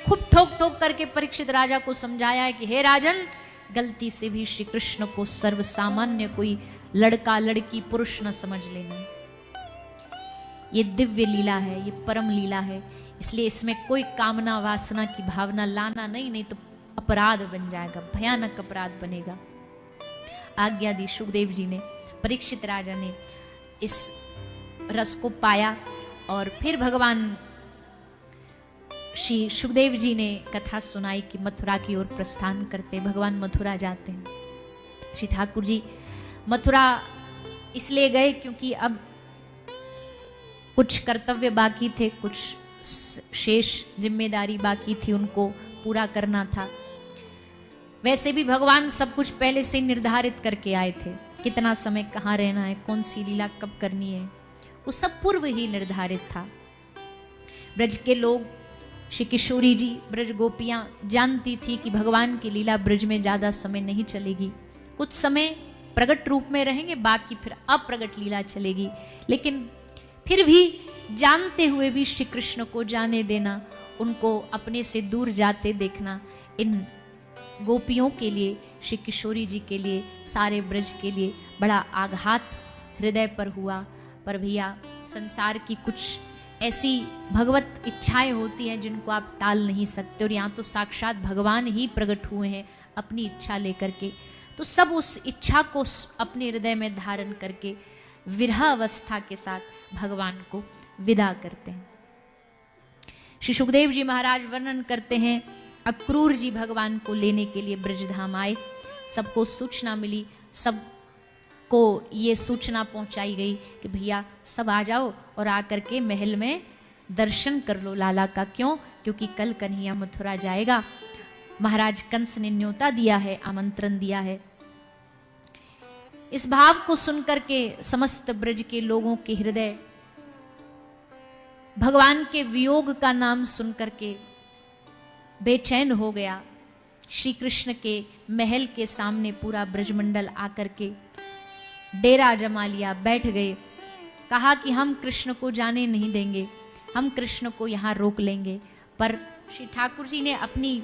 खूब ठोक ठोक करके परीक्षित राजा को समझाया है कि हे राजन, गलती से भी श्री कृष्ण को सर्वसामान्य कोई लड़का लड़की पुरुष न समझ लेना। ये दिव्य लीला है, ये परम लीला है, इसलिए इसमें कोई कामना वासना की भावना लाना नहीं तो अपराध बन जाएगा, भयानक अपराध बनेगा। आज्ञा दी सुखदेव जी ने। परीक्षित राजा ने इस रस को पाया और फिर भगवान श्री सुखदेव जी ने कथा सुनाई कि मथुरा की ओर प्रस्थान करते, भगवान मथुरा जाते हैं। श्री ठाकुर जी मथुरा इसलिए गए क्योंकि अब कुछ कर्तव्य बाकी थे, कुछ शेष जिम्मेदारी बाकी थी, उनको पूरा करना था। वैसे भी भगवान सब कुछ पहले से निर्धारित करके आए थे, कितना समय कहाँ रहना है, कौन सी लीला कब करनी है, वो सब पूर्व ही निर्धारित था। ब्रज के लोग, श्री किशोरी जी, ब्रज गोपियां जानती थी कि भगवान की लीला ब्रज में ज्यादा समय नहीं चलेगी, कुछ समय प्रकट रूप में रहेंगे, बाकी फिर अप्रगट लीला चलेगी। लेकिन फिर भी जानते हुए भी श्री कृष्ण को जाने देना, उनको अपने से दूर जाते देखना, इन गोपियों के लिए, श्री किशोरी जी के लिए, सारे ब्रज के लिए बड़ा आघात हृदय पर हुआ। पर भैया, संसार की कुछ ऐसी भगवत इच्छाएं होती हैं जिनको आप टाल नहीं सकते, और यहाँ तो साक्षात भगवान ही प्रकट हुए हैं अपनी इच्छा लेकर के, तो सब उस इच्छा को अपने हृदय में धारण करके विरह अवस्था के साथ भगवान को विदा करते हैं। श्री सुखदेव जी महाराज वर्णन करते हैं, अक्रूर जी भगवान को लेने के लिए ब्रजधाम आए, सबको सूचना मिली, सबको ये सूचना पहुंचाई गई कि भैया सब आ जाओ और आकर के महल में दर्शन कर लो लाला का। क्यों? क्योंकि कल कन्हैया मथुरा जाएगा, महाराज कंस ने न्योता दिया है, आमंत्रण दिया है। इस भाव को सुनकर के समस्त ब्रज के लोगों के हृदय भगवान के वियोग का नाम सुनकर के बेचैन हो गया। श्री कृष्ण के महल के सामने पूरा ब्रजमंडल आकर के डेरा जमा लिया, बैठ गए, कहा कि हम कृष्ण को जाने नहीं देंगे, हम कृष्ण को यहाँ रोक लेंगे। पर श्री ठाकुर जी ने अपनी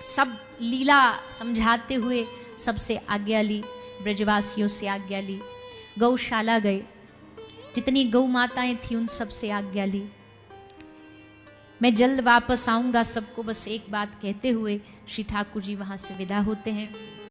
सब लीला समझाते हुए सबसे आज्ञा ली, ब्रजवासियों से आज्ञा ली, गौशाला गए, जितनी गौ माताएं थी उन सब से आज्ञा ली। मैं जल्द वापस आऊंगा, सबको बस एक बात कहते हुए श्री ठाकुर जी वहां से विदा होते हैं।